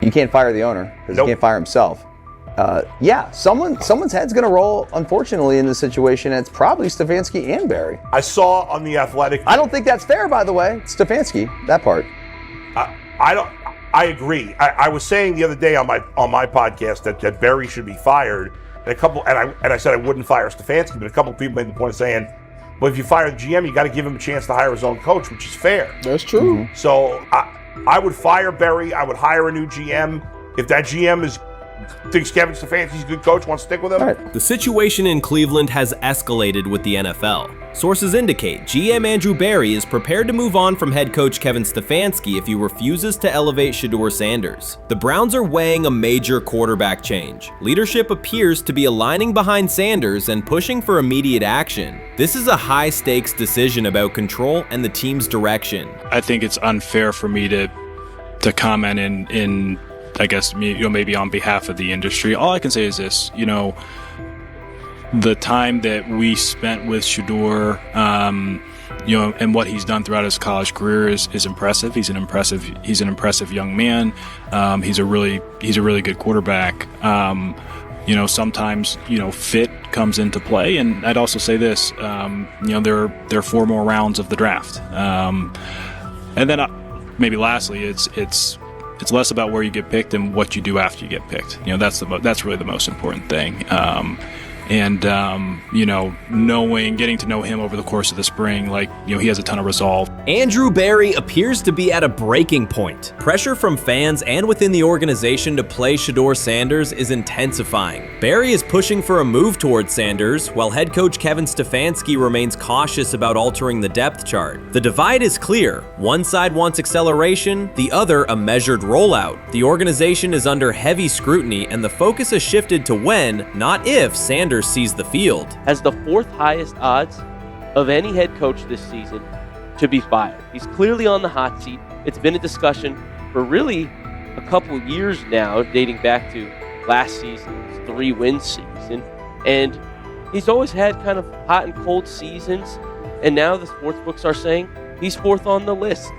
You can't fire the owner because Nope. he can't fire himself. Someone's head's going to roll, unfortunately, in this situation. And it's probably Stefanski and Barry. I saw on The Athletic. I don't think that's fair, by the way. It's Stefanski, that part. I agree. I was saying the other day on my podcast that Barry should be fired. And I said I wouldn't fire Stefanski, but a couple of people made the point of saying, well, if you fire the GM, you got to give him a chance to hire his own coach, which is fair. That's true. Mm-hmm. So I would fire Barry. I would hire a new GM. If that GM thinks Kevin Stefanski's a good coach, wants to stick with him. Right. The situation in Cleveland has escalated with the NFL. Sources indicate GM Andrew Barry is prepared to move on from head coach Kevin Stefanski if he refuses to elevate Shedeur Sanders. The Browns are weighing a major quarterback change. Leadership appears to be aligning behind Sanders and pushing for immediate action. This is a high-stakes decision about control and the team's direction. I think it's unfair for me to comment in I guess, maybe on behalf of the industry. All I can say is this, the time that we spent with Shedeur, and what he's done throughout his college career is impressive. He's an impressive young man. He's a really good quarterback. Sometimes, fit comes into play. And I'd also say this, there are 4 more rounds of the draft. And then maybe lastly, it's less about where you get picked and what you do after you get picked. That's really the most important thing. Getting to know him over the course of the spring, he has a ton of resolve. Andrew Barry appears to be at a breaking point. Pressure from fans and within the organization to play Shedeur Sanders is intensifying. Barry is pushing for a move towards Sanders, while head coach Kevin Stefanski remains cautious about altering the depth chart. The divide is clear. One side wants acceleration, the other a measured rollout. The organization is under heavy scrutiny, and the focus has shifted to when, not if, Sanders sees the field. Has the 4th highest odds of any head coach this season to be fired. He's clearly on the hot seat. It's been a discussion for really a couple of years now, dating back to last season's 3-win season. And he's always had kind of hot and cold seasons. And now the sports books are saying he's 4th on the list.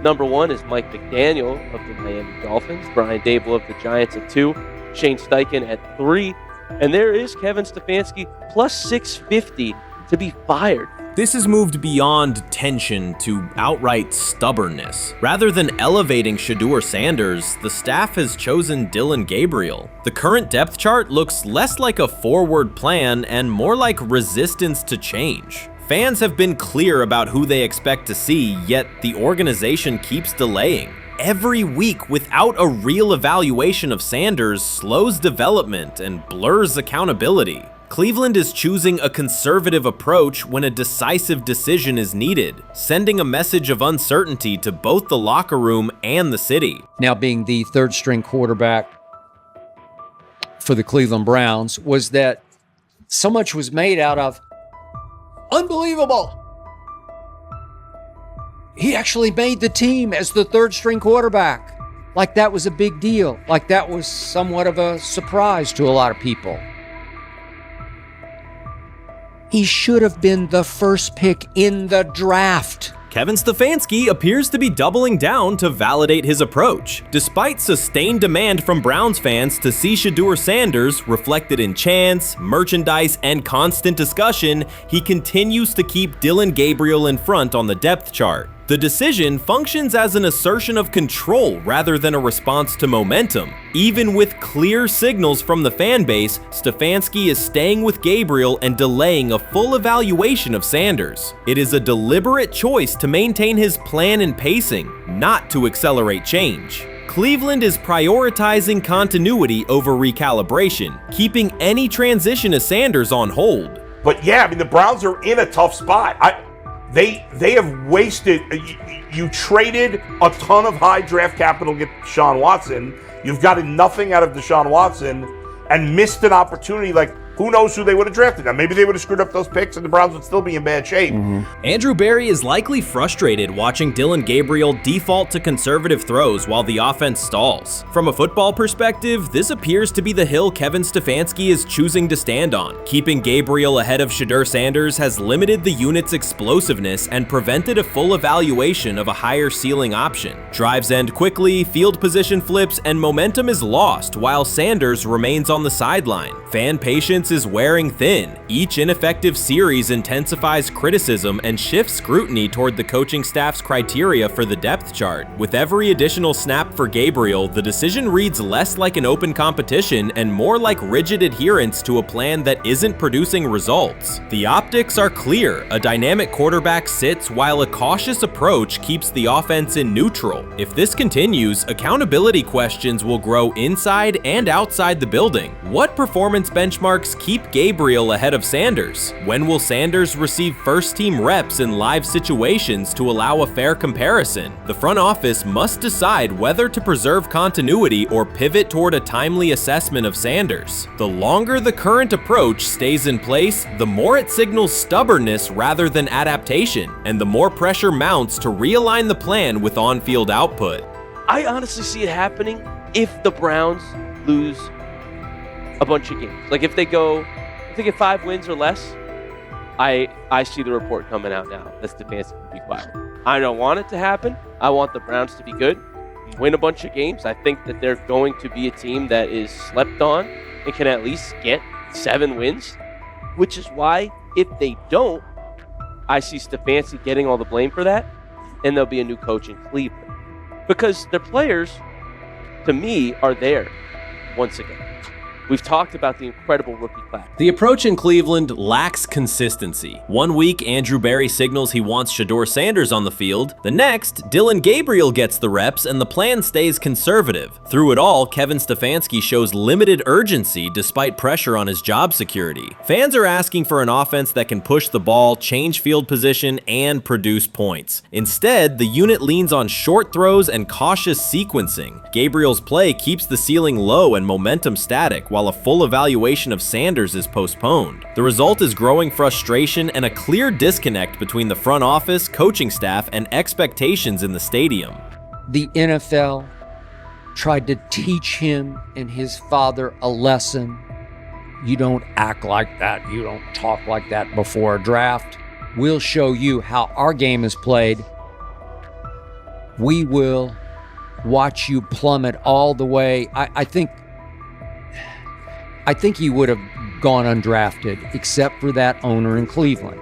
Number 1 is Mike McDaniel of the Miami Dolphins, Brian Dable of the Giants at 2, Shane Steichen at 3, and there is Kevin Stefanski plus 650 to be fired. This has moved beyond tension to outright stubbornness. Rather than elevating Shedeur Sanders, the staff has chosen Dillon Gabriel. The current depth chart looks less like a forward plan and more like resistance to change. Fans have been clear about who they expect to see, yet the organization keeps delaying. Every week without a real evaluation of Sanders slows development and blurs accountability. Cleveland is choosing a conservative approach when a decisive decision is needed, sending a message of uncertainty to both the locker room and the city. Now being the 3rd-string quarterback for the Cleveland Browns, was that so much was made out of unbelievable. He actually made the team as the 3rd-string quarterback. Like that was a big deal. Like that was somewhat of a surprise to a lot of people. He should have been the first pick in the draft. Kevin Stefanski appears to be doubling down to validate his approach. Despite sustained demand from Browns fans to see Shedeur Sanders reflected in chants, merchandise, and constant discussion, he continues to keep Dillon Gabriel in front on the depth chart. The decision functions as an assertion of control rather than a response to momentum. Even with clear signals from the fan base, Stefanski is staying with Gabriel and delaying a full evaluation of Sanders. It is a deliberate choice to maintain his plan and pacing, not to accelerate change. Cleveland is prioritizing continuity over recalibration, keeping any transition to Sanders on hold. But yeah, I mean, the Browns are in a tough spot. They have wasted. You traded a ton of high draft capital to get Deshaun Watson. You've gotten nothing out of Deshaun Watson and missed an opportunity. Like, who knows who they would have drafted. Now, maybe they would have screwed up those picks and the Browns would still be in bad shape. Andrew Berry is likely frustrated watching Dillon Gabriel default to conservative throws while the offense stalls. From a football perspective, this appears to be the hill Kevin Stefanski is choosing to stand on. Keeping Gabriel ahead of Shedeur Sanders has limited the unit's explosiveness and prevented a full evaluation of a higher ceiling option. Drives end quickly, field position flips, and momentum is lost while Sanders remains on the sideline. Fan patience is wearing thin. Each ineffective series intensifies criticism and shifts scrutiny toward the coaching staff's criteria for the depth chart. With every additional snap for Gabriel, the decision reads less like an open competition and more like rigid adherence to a plan that isn't producing results. The optics are clear. A dynamic quarterback sits while a cautious approach keeps the offense in neutral. If this continues, accountability questions will grow inside and outside the building. What performance benchmarks keep Gabriel ahead of Sanders? When will Sanders receive first-team reps in live situations to allow a fair comparison? The front office must decide whether to preserve continuity or pivot toward a timely assessment of Sanders. The longer the current approach stays in place, the more it signals stubbornness rather than adaptation, and the more pressure mounts to realign the plan with on-field output. I honestly see it happening if the Browns lose a bunch of games. Like if they get 5 wins or less, I see the report coming out now that Stefanski will be fired. I don't want it to happen. I want the Browns to be good, win a bunch of games. I think that they're going to be a team that is slept on and can at least get 7 wins, which is why if they don't, I see Stefanski getting all the blame for that, and there'll be a new coach in Cleveland. Because their players, to me, are there once again. We've talked about the incredible rookie class. The approach in Cleveland lacks consistency. One week, Andrew Berry signals he wants Shedeur Sanders on the field. The next, Dillon Gabriel gets the reps and the plan stays conservative. Through it all, Kevin Stefanski shows limited urgency despite pressure on his job security. Fans are asking for an offense that can push the ball, change field position, and produce points. Instead, the unit leans on short throws and cautious sequencing. Gabriel's play keeps the ceiling low and momentum static, while a full evaluation of Sanders is postponed. The result is growing frustration and a clear disconnect between the front office, coaching staff, and expectations in the stadium. The NFL tried to teach him and his father a lesson. You don't act like that. You don't talk like that before a draft. We'll show you how our game is played. We will watch you plummet all the way. I think he would have gone undrafted except for that owner in Cleveland.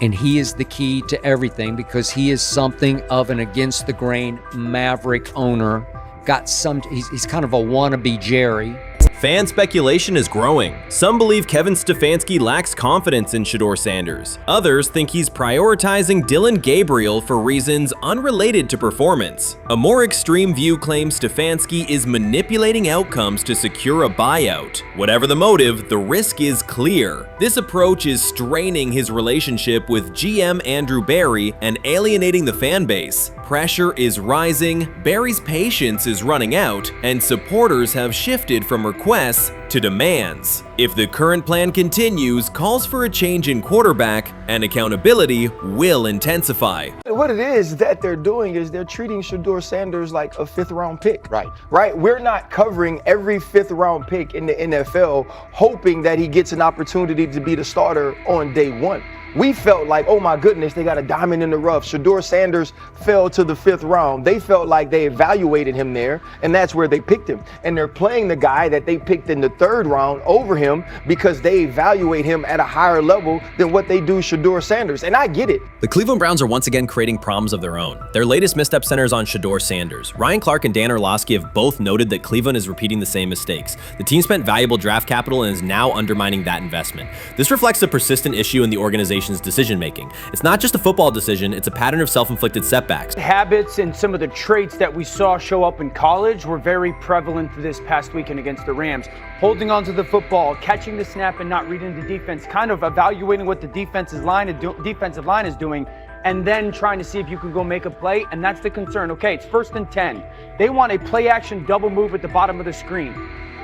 And he is the key to everything because he is something of an against-the-grain maverick owner. He's kind of a wannabe Jerry. Fan speculation is growing. Some believe Kevin Stefanski lacks confidence in Shedeur Sanders. Others think he's prioritizing Dillon Gabriel for reasons unrelated to performance. A more extreme view claims Stefanski is manipulating outcomes to secure a buyout. Whatever the motive, the risk is clear. This approach is straining his relationship with GM Andrew Berry and alienating the fan base. Pressure is rising, Berry's patience is running out, and supporters have shifted from requests to demands. If the current plan continues, calls for a change in quarterback and accountability will intensify. What it is that they're doing is they're treating Shedeur Sanders like a 5th-round pick. Right? We're not covering every 5th-round pick in the NFL hoping that he gets an opportunity to be the starter on day 1. We felt like, oh my goodness, they got a diamond in the rough. Shedeur Sanders fell to the 5th round. They felt like they evaluated him there, and that's where they picked him. And they're playing the guy that they picked in the 3rd round over him because they evaluate him at a higher level than what they do Shedeur Sanders. And I get it. The Cleveland Browns are once again creating problems of their own. Their latest misstep centers on Shedeur Sanders. Ryan Clark and Dan Orlovsky have both noted that Cleveland is repeating the same mistakes. The team spent valuable draft capital and is now undermining that investment. This reflects a persistent issue in the organization's decision-making. It's not just a football decision, it's a pattern of self-inflicted setbacks. Habits and some of the traits that we saw show up in college were very prevalent this past weekend against the Rams. Holding onto the football, catching the snap and not reading the defense, kind of evaluating what the defensive line is doing, and then trying to see if you can go make a play, and that's the concern. Okay, it's 1st and 10. They want a play-action double move at the bottom of the screen.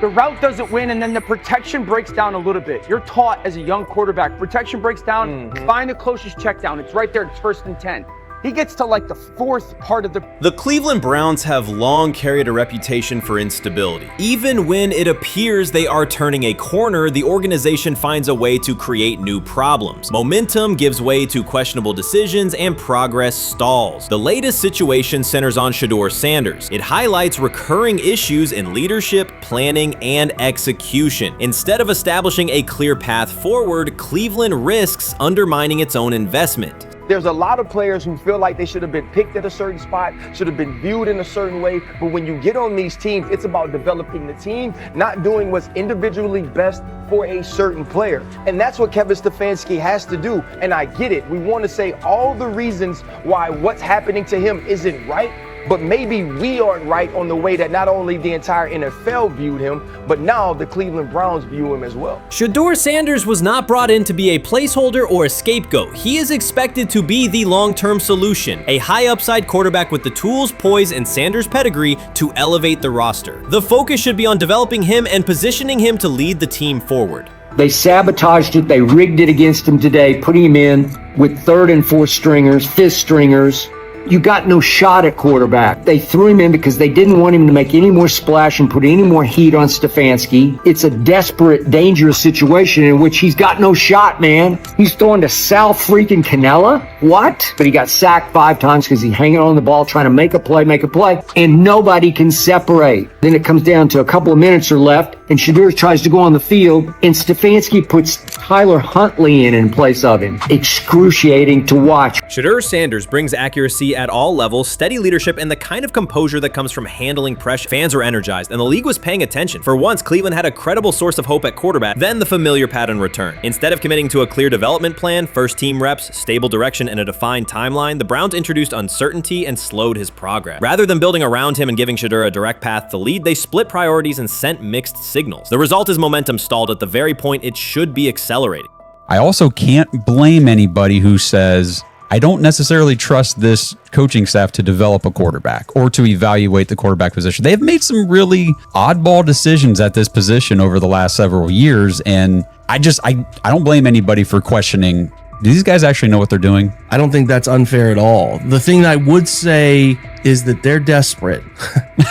The route doesn't win, and then the protection breaks down a little bit. You're taught as a young quarterback, protection breaks down, find the closest check down. It's right there, it's 1st and 10. He gets to like the 4th part of the... The Cleveland Browns have long carried a reputation for instability. Even when it appears they are turning a corner, the organization finds a way to create new problems. Momentum gives way to questionable decisions and progress stalls. The latest situation centers on Shedeur Sanders. It highlights recurring issues in leadership, planning, and execution. Instead of establishing a clear path forward, Cleveland risks undermining its own investment. There's a lot of players who feel like they should have been picked at a certain spot, should have been viewed in a certain way. But when you get on these teams, it's about developing the team, not doing what's individually best for a certain player. And that's what Kevin Stefanski has to do. And I get it. We want to say all the reasons why what's happening to him isn't right. But maybe we aren't right on the way that not only the entire NFL viewed him, but now the Cleveland Browns view him as well. Shedeur Sanders was not brought in to be a placeholder or a scapegoat. He is expected to be the long-term solution, a high-upside quarterback with the tools, poise, and Sanders' pedigree to elevate the roster. The focus should be on developing him and positioning him to lead the team forward. They sabotaged it. They rigged it against him today, putting him in with 3rd and 4th stringers, 5th stringers. You got no shot at quarterback. They threw him in because they didn't want him to make any more splash and put any more heat on Stefanski. It's a desperate, dangerous situation in which he's got no shot, man. He's throwing to Sal freaking Cannella. What? But he got sacked 5 times because he's hanging on the ball trying to make a play, and nobody can separate. Then it comes down to a couple of minutes are left, and Shedeur tries to go on the field, and Stefanski puts Tyler Huntley in place of him. Excruciating to watch. Shedeur Sanders brings accuracy at all levels, steady leadership, and the kind of composure that comes from handling pressure. Fans were energized, and the league was paying attention. For once, Cleveland had a credible source of hope at quarterback, then the familiar pattern returned. Instead of committing to a clear development plan, first-team reps, stable direction, and a defined timeline, the Browns introduced uncertainty and slowed his progress. Rather than building around him and giving Shedeur a direct path to lead, they split priorities and sent mixed signals. The result is momentum stalled at the very point it should be accelerating. I also can't blame anybody who says, I don't necessarily trust this coaching staff to develop a quarterback or to evaluate the quarterback position. They've made some really oddball decisions at this position over the last several years, and I don't blame anybody for questioning, do these guys actually know what they're doing? I don't think that's unfair at all. The thing I would say is that they're desperate.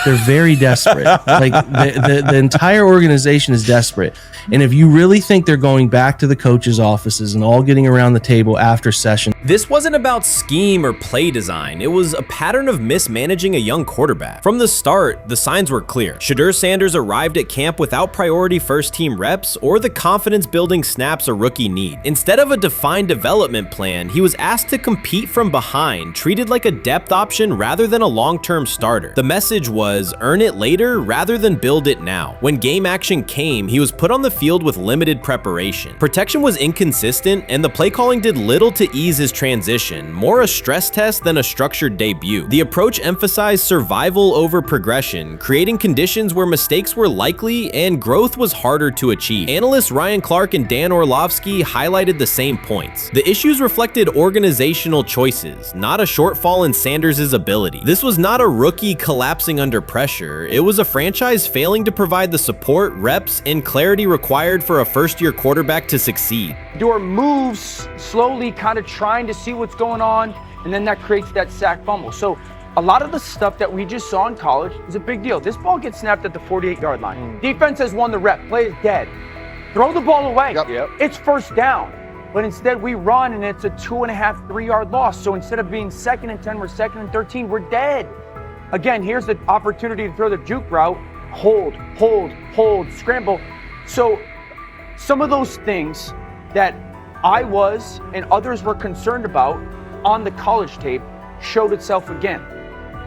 They're very desperate. Like the entire organization is desperate. And if you really think they're going back to the coaches' offices and all getting around the table after session. This wasn't about scheme or play design. It was a pattern of mismanaging a young quarterback. From the start, the signs were clear. Shedeur Sanders arrived at camp without priority first-team reps or the confidence-building snaps a rookie need. Instead of a defined development plan, he was asked to compete from behind, treated like a depth option rather than a long-term starter. The message was, earn it later rather than build it now. When game action came, he was put on the field with limited preparation. Protection was inconsistent, and the play calling did little to ease his transition, more a stress test than a structured debut. The approach emphasized survival over progression, creating conditions where mistakes were likely and growth was harder to achieve. Analysts Ryan Clark and Dan Orlovsky highlighted the same points. The issues reflected organizational choices, not a shortfall in Sanders' ability. This was not a rookie collapsing under pressure. It was a franchise failing to provide the support, reps, and clarity required for a first-year quarterback to succeed. Shedeur moves slowly, kind of trying to see what's going on, and then that creates that sack fumble. So a lot of the stuff that we just saw in college is a big deal. This ball gets snapped at the 48-yard line. Defense has won the rep. Play is dead. Throw the ball away. It's first down. But instead we run and it's a 2.5, 3-yard loss. So instead of being 2nd and 10, we're 2nd and 13, we're dead. Again, here's the opportunity to throw the juke route. Hold, scramble. So some of those things that I was and others were concerned about on the college tape showed itself again.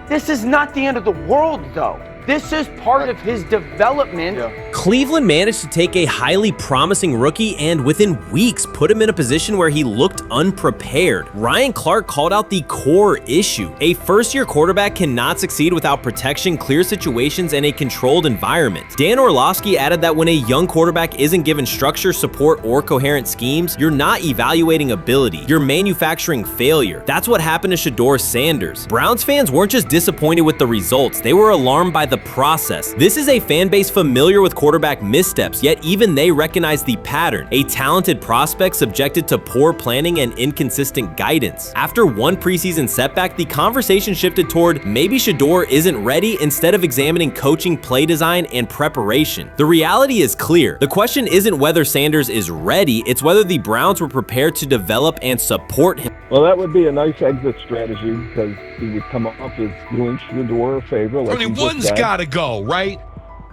This is not the end of the world, though. This is part of his development. Cleveland managed to take a highly promising rookie and within weeks put him in a position where he looked unprepared. Ryan Clark called out the core issue. A first-year quarterback cannot succeed without protection, clear situations, and a controlled environment. Dan Orlovsky added that when a young quarterback isn't given structure, support, or coherent schemes, you're not evaluating ability, you're manufacturing failure. That's what happened to Shedeur Sanders. Browns fans weren't just disappointed with the results, they were alarmed by the process. This is a fan base familiar with quarterbacks quarterback missteps, yet even they recognize the pattern, a talented prospect subjected to poor planning and inconsistent guidance. After one preseason setback, the conversation shifted toward maybe Shedeur isn't ready instead of examining coaching, play design, and preparation. The reality is clear. The question isn't whether Sanders is ready, it's whether the Browns were prepared to develop and support him. Well, that would be a nice exit strategy because he would come up as doing Shedeur a favor. Like I mean, one's got to go, right?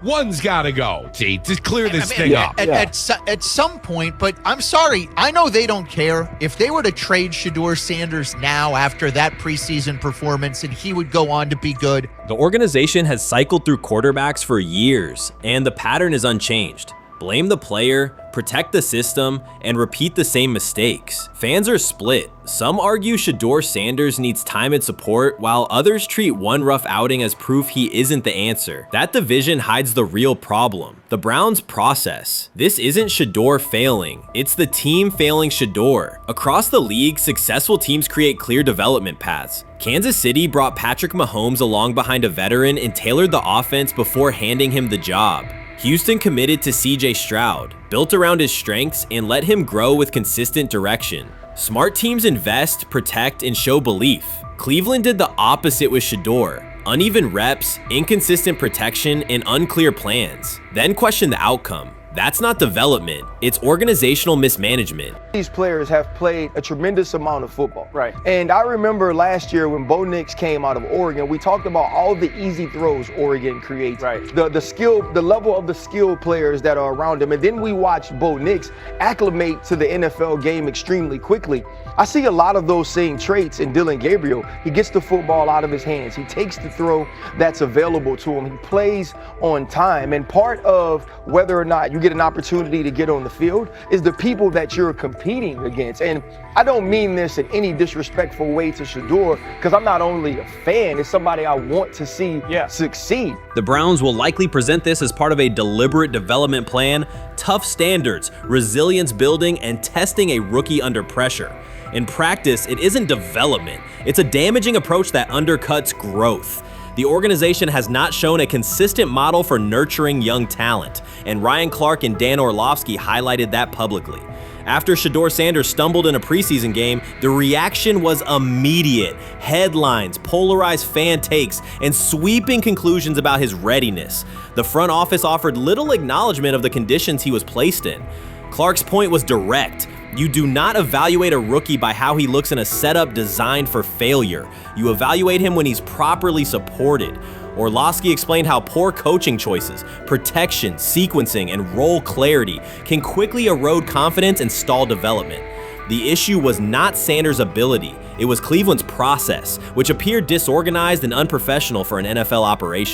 One's got to go, T, to clear this thing up. At some point, but I'm sorry, I know they don't care. If they were to trade Shedeur Sanders now after that preseason performance and he would go on to be good. The organization has cycled through quarterbacks for years, and the pattern is unchanged. Blame the player, protect the system, and repeat the same mistakes. Fans are split. Some argue Shedeur Sanders needs time and support, while others treat one rough outing as proof he isn't the answer. That division hides the real problem, the Browns' process. This isn't Shedeur failing, it's the team failing Shedeur. Across the league, successful teams create clear development paths. Kansas City brought Patrick Mahomes along behind a veteran and tailored the offense before handing him the job. Houston committed to CJ Stroud, built around his strengths, and let him grow with consistent direction. Smart teams invest, protect, and show belief. Cleveland did the opposite with Shedeur. Uneven reps, inconsistent protection, and unclear plans. Then question the outcome. That's not development, it's organizational mismanagement. These players have played a tremendous amount of football. Right. And I remember last year when Bo Nix came out of Oregon, we talked about all the easy throws Oregon creates. Right. The level of the skill players that are around him. And then we watched Bo Nix acclimate to the NFL game extremely quickly. I see a lot of those same traits in Dillon Gabriel. He gets the football out of his hands. He takes the throw that's available to him. He plays on time. And part of whether or not you get an opportunity to get on the field is the people that you're competing against. And I don't mean this in any disrespectful way to Shedeur, because I'm not only a fan, it's somebody I want to see succeed. The Browns will likely present this as part of a deliberate development plan, tough standards, resilience building, and testing a rookie under pressure. In practice, it isn't development. It's a damaging approach that undercuts growth. The organization has not shown a consistent model for nurturing young talent, and Ryan Clark and Dan Orlovsky highlighted that publicly. After Shedeur Sanders stumbled in a preseason game, the reaction was immediate. Headlines, polarized fan takes, and sweeping conclusions about his readiness. The front office offered little acknowledgement of the conditions he was placed in. Clark's point was direct. You do not evaluate a rookie by how he looks in a setup designed for failure. You evaluate him when he's properly supported. Orlovsky explained how poor coaching choices, protection, sequencing, and role clarity can quickly erode confidence and stall development. The issue was not Sanders' ability, it was Cleveland's process, which appeared disorganized and unprofessional for an NFL operation.